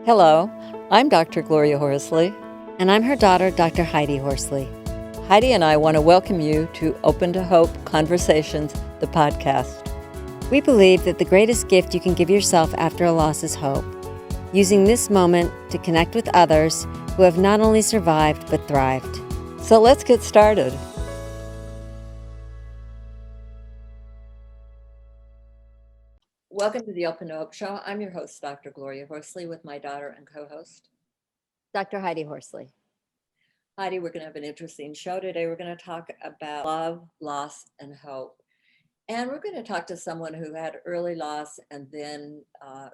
Hello, I'm Dr. Gloria Horsley. And I'm her daughter, Dr. Heidi Horsley. Heidi and I want to welcome you to Open to Hope Conversations, the podcast. We believe that the greatest gift you can give yourself after a loss is hope, using this moment to connect with others who have not only survived but thrived. So let's get started. Welcome to the Open to Hope Show. I'm your host, Dr. Gloria Horsley, with my daughter and co-host, Dr. Heidi Horsley. Heidi. We're going to have an interesting show today. We're going to talk about love, loss, and hope. And we're going to talk to someone who had early loss and then loss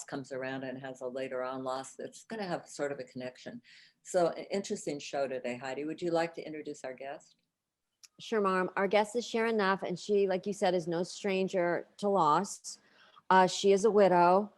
comes around and has a later on loss that's going to have sort of a connection. So an interesting show today, Heidi. Would you like to introduce our guest? Sure, Mom. Our guest is Sharon Neff, and she, like you said, is no stranger to loss. She is a widow.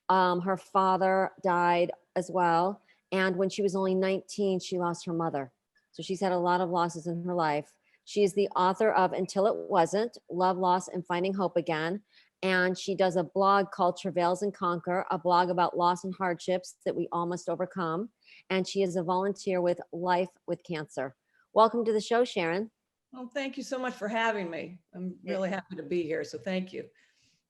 Her father died as well. And when she was only 19, she lost her mother. So she's had a lot of losses in her life. She is the author of Until It Wasn't, Love, Loss, and Finding Hope Again. And she does a blog called Travails and Conquer, a blog about loss and hardships that we all must overcome. And she is a volunteer with Life with Cancer. Welcome to the show, Sharon. Well, thank you so much for having me. I'm really happy to be here, so thank you.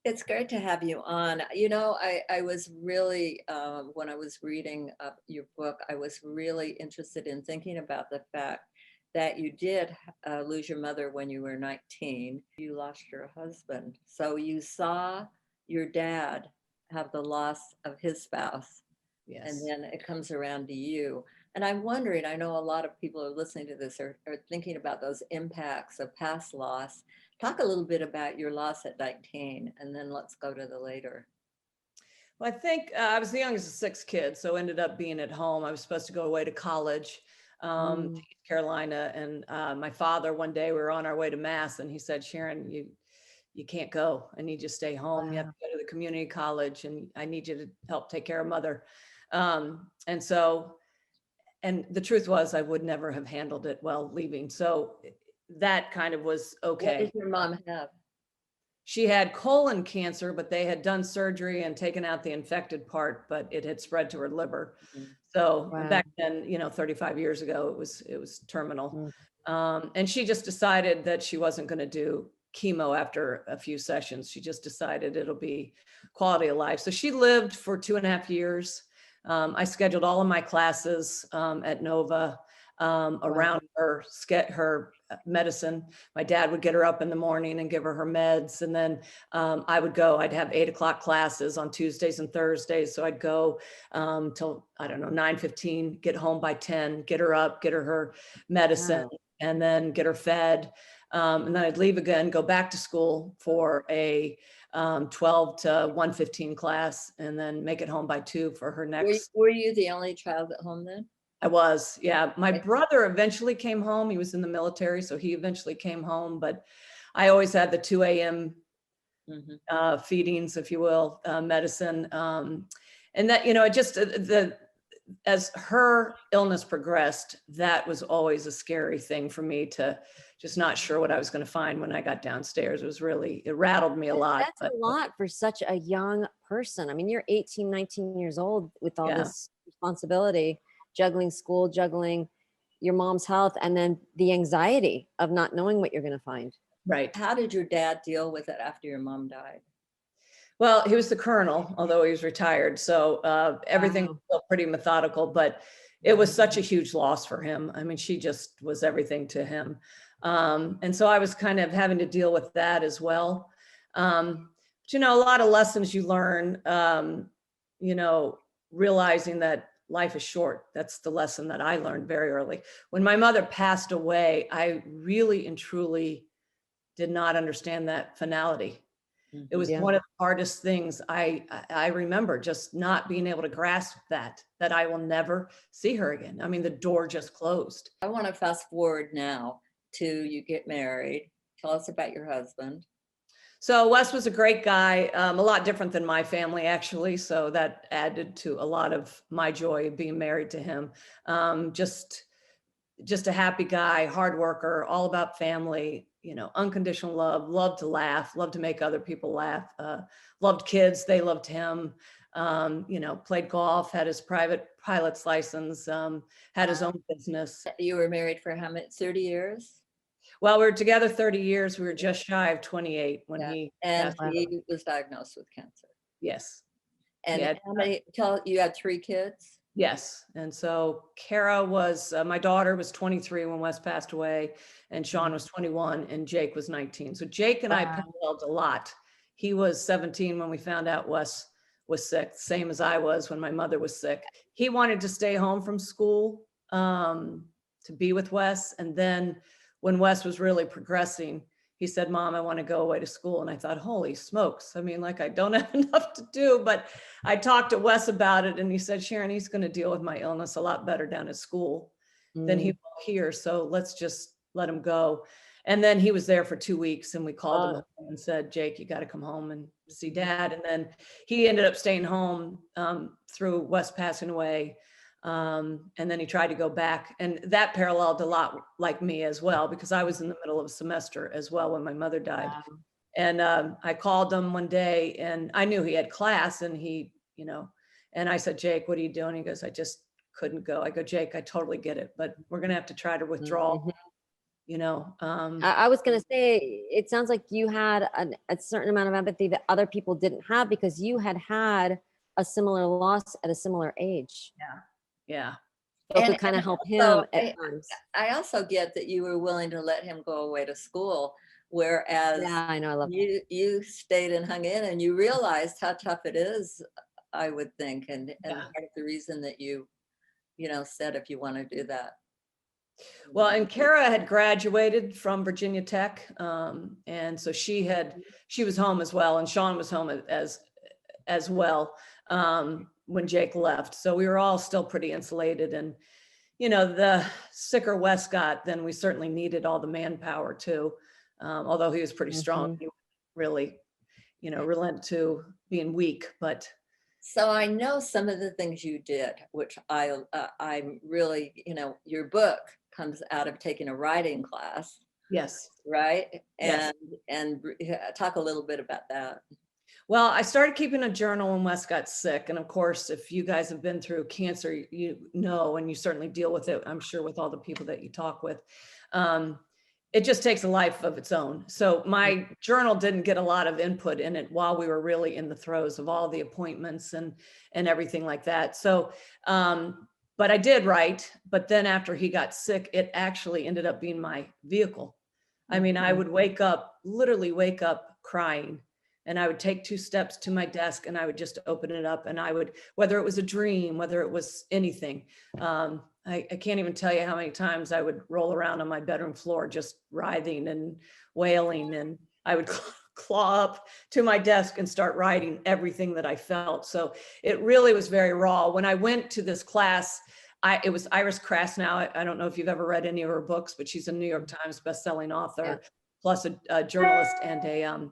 It's great to have you on. You know, I was really, when I was reading your book, I was really interested in thinking about the fact that you did lose your mother when you were 19. You lost your husband. So you saw your dad have the loss of his spouse. Yes. And then it comes around to you. And I'm wondering, I know a lot of people are listening to this are thinking about those impacts of past loss. Talk a little bit about your loss at 19, and then let's go to the later. Well, I think I was the youngest of 6 kids, so ended up being at home. I was supposed to go away to college to East Carolina. And my father, one day we were on our way to Mass, and he said, Sharon, you can't go. I need you to stay home. You have to go to the community college, and I need you to help take care of mother. And the truth was, I would never have handled it well leaving. So that kind of was okay. What did your mom have? She had colon cancer, but they had done surgery and taken out the infected part, but it had spread to her liver. Mm-hmm. So back then, 35 years ago, it was terminal. Mm-hmm. And she just decided that she wasn't going to do chemo after a few sessions. She just decided it'll be quality of life. So she lived for 2.5 years. I scheduled all of my classes at Nova around her medicine. My dad would get her up in the morning and give her her meds. And then I'd have 8:00 classes on Tuesdays and Thursdays. So I'd go till, 9:15, get home by 10, get her up, get her medicine, and then get her fed. And then I'd leave again, go back to school for a 12 to 1:15 class, and then make it home by 2 for her next. Were you the only child at home then? I was, yeah. My brother eventually came home. He was in the military, so he eventually came home, but I always had the 2 a.m. Feedings, if you will, medicine. And that, as her illness progressed, that was always a scary thing for me, to just not sure what I was going to find when I got downstairs. It rattled me a lot. That's a lot for such a young person. I mean, you're 18, 19 years old with all this responsibility, juggling school, juggling your mom's health, and then the anxiety of not knowing what you're going to find. Right. How did your dad deal with it after your mom died? Well, he was the colonel, although he was retired. So everything was still pretty methodical, but it was such a huge loss for him. I mean, she just was everything to him. And so I was kind of having to deal with that as well. But, a lot of lessons you learn, realizing that life is short. That's the lesson that I learned very early. When my mother passed away, I really and truly did not understand that finality. It was one of the hardest things I remember, just not being able to grasp that I will never see her again. I mean, the door just closed. I want to fast forward now to you get married. Tell us about your husband. So Wes was a great guy, a lot different than my family, actually. So that added to a lot of my joy of being married to him. Just a happy guy, hard worker, all about family. unconditional love, loved to laugh, loved to make other people laugh, loved kids. They loved him. Played golf, had his private pilot's license, had his own business. You were married for how many, 30 years? Well, we were together 30 years. We were just shy of 28 when Yeah. he And passed away. he was diagnosed with cancer. Yes. And Yeah. how many, you had 3 kids? Yes. And so Kara was, my daughter was 23 when Wes passed away, and Sean was 21 and Jake was 19. So Jake and I paralleled a lot. He was 17 when we found out Wes was sick, same as I was when my mother was sick. He wanted to stay home from school to be with Wes. And then when Wes was really progressing, he said, Mom, I want to go away to school. And I thought, holy smokes. I mean, like, I don't have enough to do, but I talked to Wes about it. And he said, Sharon, he's going to deal with my illness a lot better down at school than he will here. So let's just let him go. And then he was there for 2 weeks, and we called him home and said, Jake, you got to come home and see Dad. And then he ended up staying home through Wes passing away. And then he tried to go back, and that paralleled a lot like me as well, because I was in the middle of a semester as well when my mother died. Wow. And I called him one day, and I knew he had class, and and I said, Jake, what are you doing? He goes, I just couldn't go. I go, Jake, I totally get it, but we're going to have to try to withdraw. I was going to say, it sounds like you had a certain amount of empathy that other people didn't have, because you had had a similar loss at a similar age. Yeah. So it could kind of help him at times. I also get that you were willing to let him go away to school, whereas I know, I love you stayed and hung in, and you realized how tough it is, I would think. And part of the reason that you said, if you want to do that. Well, and Kara had graduated from Virginia Tech. And so she was home as well. And Sean was home as well when Jake left. So we were all still pretty insulated. And, the sicker Wes got, then we certainly needed all the manpower too. Although he was pretty strong, he really, relent to being weak, but. So I know some of the things you did, which I'm really, your book comes out of taking a writing class. Yes. Right. Yes. And talk a little bit about that. Well, I started keeping a journal when Wes got sick. And of course, if you guys have been through cancer, and you certainly deal with it, I'm sure, with all the people that you talk with. It just takes a life of its own. So my journal didn't get a lot of input in it while we were really in the throes of all the appointments and everything like that. So, but I did write, but then after he got sick, it actually ended up being my vehicle. I mean, I would literally wake up crying, and I would take 2 steps to my desk, and I would just open it up, and I would, whether it was a dream, whether it was anything, I can't even tell you how many times I would roll around on my bedroom floor, just writhing and wailing, and I would claw up to my desk and start writing everything that I felt. So it really was very raw. When I went to this class, it was Iris Krasnow. I don't know if you've ever read any of her books, but she's a New York Times bestselling author, plus a journalist and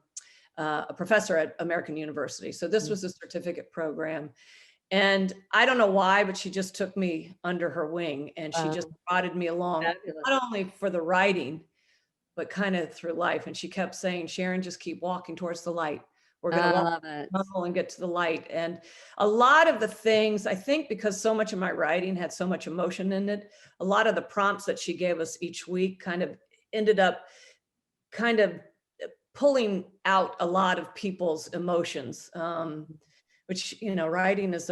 a professor at American University. So this was a certificate program. And I don't know why, but she just took me under her wing, and she just prodded me along, not only for the writing, but kind of through life. And she kept saying, Sharon, just keep walking towards the light. We're going to walk the tunnel and get to the light. And a lot of the things, I think, because so much of my writing had so much emotion in it, a lot of the prompts that she gave us each week kind of ended up kind of pulling out a lot of people's emotions, which, writing is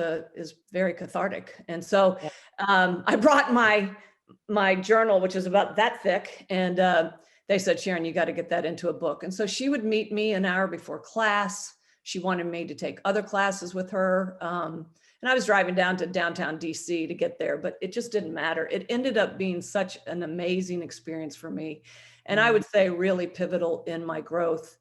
very cathartic. And so I brought my journal, which is about that thick, and they said, Sharon, you got to get that into a book. And so she would meet me an hour before class. She wanted me to take other classes with her. And I was driving down to downtown DC to get there, but it just didn't matter. It ended up being such an amazing experience for me. And I would say really pivotal in my growth,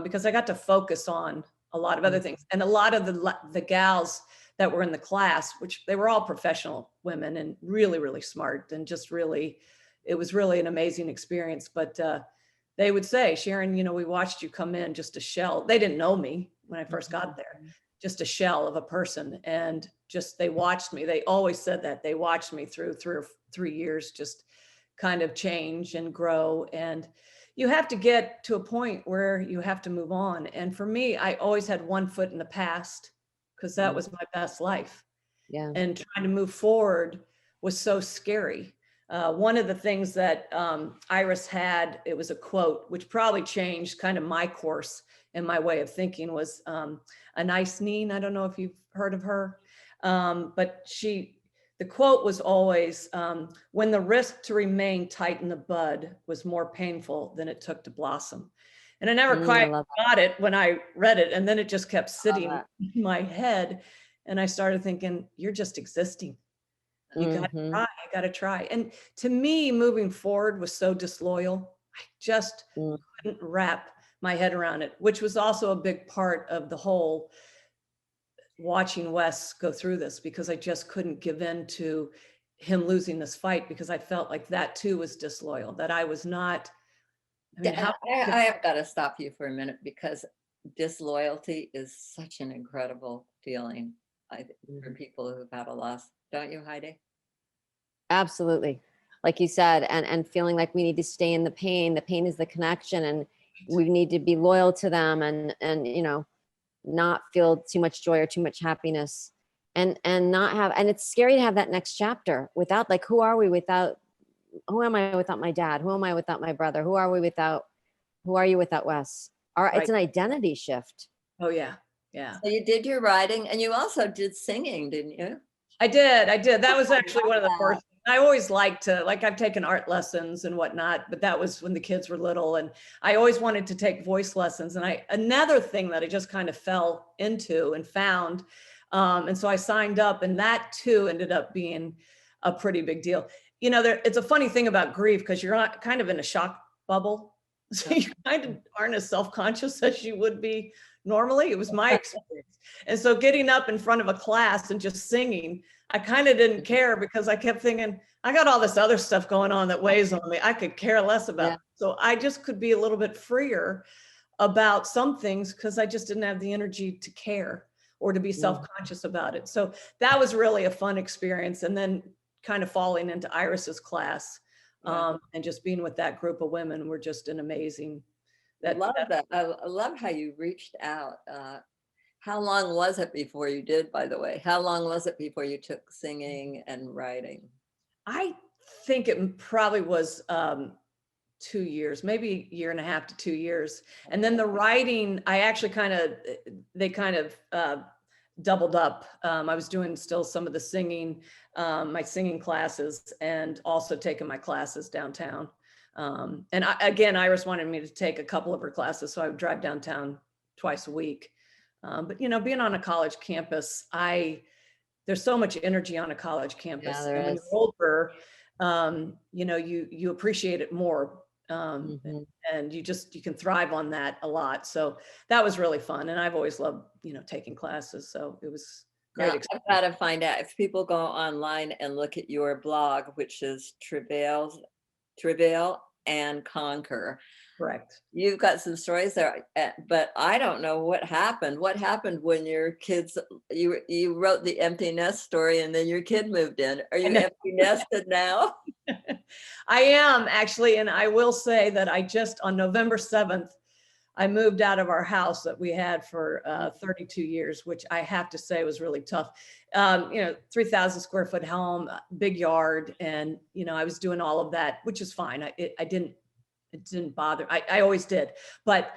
because I got to focus on a lot of other things. And a lot of the gals that were in the class, which they were all professional women and really, really smart, and just really, it was really an amazing experience. But they would say, Sharon, we watched you come in just a shell. They didn't know me when I first got there, just a shell of a person. And just, they watched me. They always said that. They watched me through 3 years, just kind of change and grow. And, you have to get to a point where you have to move on. And for me, I always had one foot in the past because that was my best life. Yeah. And trying to move forward was so scary. One of the things that Iris had, it was a quote, which probably changed kind of my course and my way of thinking, was Anais Nin. I don't know if you've heard of her, but the quote was always, when the risk to remain tight in the bud was more painful than it took to blossom. And I never I quite love got it when I read it. And then it just kept sitting that. in my head. And I started thinking, you're just existing. You got to try. And to me, moving forward was so disloyal. I just couldn't wrap my head around it, which was also a big part of the whole watching Wes go through this, because I just couldn't give in to him losing this fight, because I felt like that too was disloyal, that I was not. I mean, how I have got to stop you for a minute, because disloyalty is such an incredible feeling, I think, for people who've had a loss. Don't you, Heidi? Absolutely. Like you said, and feeling like we need to stay in the pain. The pain is the connection, and we need to be loyal to them, and you know, not feel too much joy or too much happiness, and not have, and it's scary to have that next chapter without, like, who am I without my dad? Who am I without my brother? Who are you without Wes? Right. It's an identity shift. Oh yeah. Yeah. So you did your writing, and you also did singing, didn't you? I did. That was actually one of the first. I always liked to, like, I've taken art lessons and whatnot, but that was when the kids were little, and I always wanted to take voice lessons. And another thing that I just kind of fell into and found, and so I signed up, and that too ended up being a pretty big deal. You know, it's a funny thing about grief, because you're not kind of in a shock bubble, so you kind of aren't as self-conscious as you would be normally. It was my experience. And so getting up in front of a class and just singing, I kind of didn't care, because I kept thinking, I got all this other stuff going on that weighs on me. I could care less about. So I just could be a little bit freer about some things, because I just didn't have the energy to care or to be self-conscious about it. So that was really a fun experience. And then kind of falling into Iris's class, and just being with that group of women were just an amazing. I love that. I love how you reached out. How long was it before you did, by the way? How long was it before you took singing and writing? I think it probably was 2 years, maybe a year and a half to 2 years. And then the writing, they kind of doubled up. I was doing still some of the singing, my singing classes, and also taking my classes downtown. And again, Iris wanted me to take a couple of her classes, so I would drive downtown twice a week. But you know, being on a college campus, there's so much energy on a college campus. Yeah, there and when is. you're older, you know, you appreciate it more. And you can thrive on that a lot. So that was really fun. And I've always loved, you know, taking classes. So it was great. I've got to find out, if people go online and look at your blog, which is Travails and Conquer. Correct. You've got some stories there, but I don't know what happened. What happened when your kids, you wrote the empty nest story, and then your kid moved in. Are you empty nested now? I am actually, and I will say that on November 7th, I moved out of our house that we had for 32 years, which I have to say was really tough. You know, 3,000 square foot home, big yard, and you know, I was doing all of that, which is fine. It didn't bother. I always did, but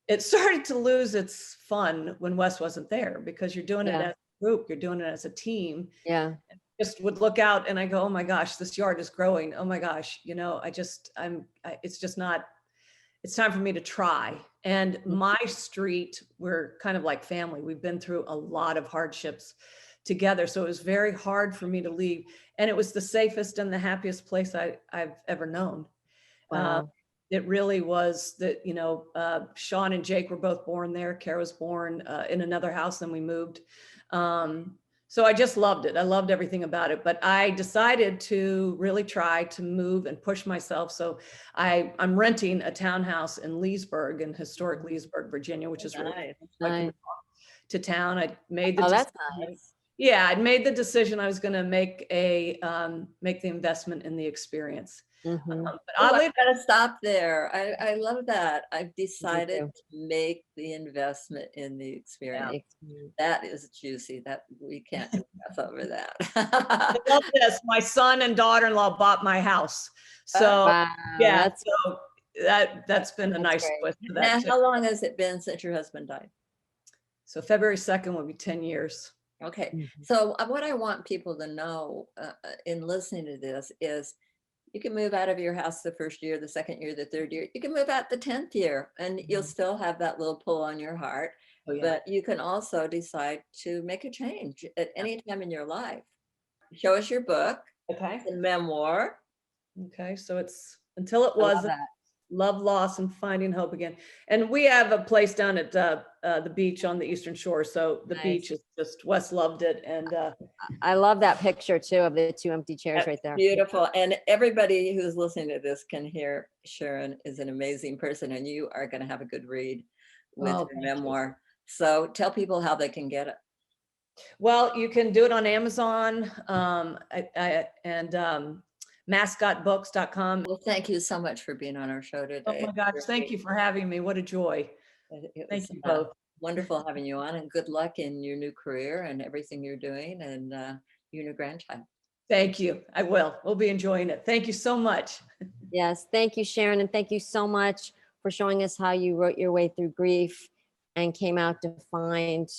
it started to lose its fun when Wes wasn't there, because you're doing it as a group, you're doing it as a team. Yeah. Just would look out and I go, oh my gosh, this yard is growing. Oh my gosh, you know, it's just not, it's time for me to try. And my street, we're kind of like family. We've been through a lot of hardships together. So it was very hard for me to leave. And it was the safest and the happiest place I've ever known. Wow. It really was that, you know, Sean and Jake were both born there. Kara was born in another house, then we moved. So I just loved it. I loved everything about it, but I decided to really try to move and push myself. So I'm renting a townhouse in Leesburg, in historic Leesburg, Virginia, which is really Nice. to town. I made the That's nice. Yeah, I'd made the decision I was going to make the investment in the experience. Mhm. But Oh, oddly, I gotta stop there. I love that. I've decided too. to make the investment in the experience. Experience. That is juicy. That we can't discuss over I that. love this. My son and daughter-in-law bought my house. So Wow, yeah, that's so that's been a nice great. twist to Now, that too. how long has it been since your husband died? So February 2nd will be 10 years. Okay, Mhm. so what I want people to know in listening to this is you can move out of your house the first year, the second year, the third year. You can move out the 10th year and you'll Mhm. still have that little pull on your heart. Oh, yeah. But you can also decide to make a change at any time in your life. Show us your book, Okay. the memoir. Okay. So it's Until It I love Wasn't, that. Love, Loss, and Finding Hope Again. And we have a place down at the beach on the Eastern Shore. So the Nice. beach is just, Wes loved it. And I love that picture too of the two empty chairs That's right there. beautiful. And everybody who's listening to this can hear Sharon is an amazing person and you are going to have a good read with oh, your thank you. memoir. So tell people how they can get it. Well, you can do it on Amazon and mascotbooks.com. Well, thank you so much for being on our show Oh today. my gosh, thank you for having me. What a joy. It Thank was you both. wonderful having you on and good luck in your new career and everything you're doing and your new grandchild. Thank you. I will. We'll be enjoying it. Thank you so much. Yes, thank you, Sharon, and thank you so much for showing us how you wrote your way through grief and came out to find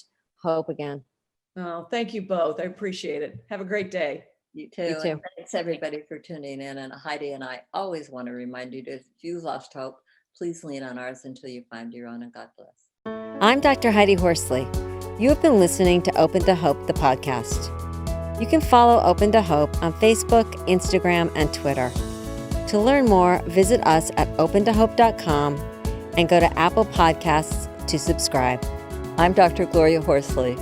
hope again. Oh, thank you both. I appreciate it. Have a great day. You too. You And too. thanks everybody for tuning in. And Heidi and I always want to remind you that if you've lost hope, please lean on ours until you find your own, and God bless. I'm Dr. Heidi Horsley. You have been listening to Open to Hope, the podcast. You can follow Open to Hope on Facebook, Instagram, and Twitter. To learn more, visit us at opentohope.com and go to Apple Podcasts to subscribe. I'm Dr. Gloria Horsley.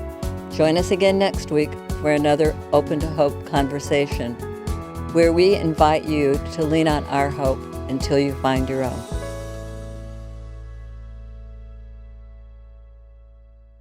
Join us again next week for another Open to Hope conversation, where we invite you to lean on our hope until you find your own.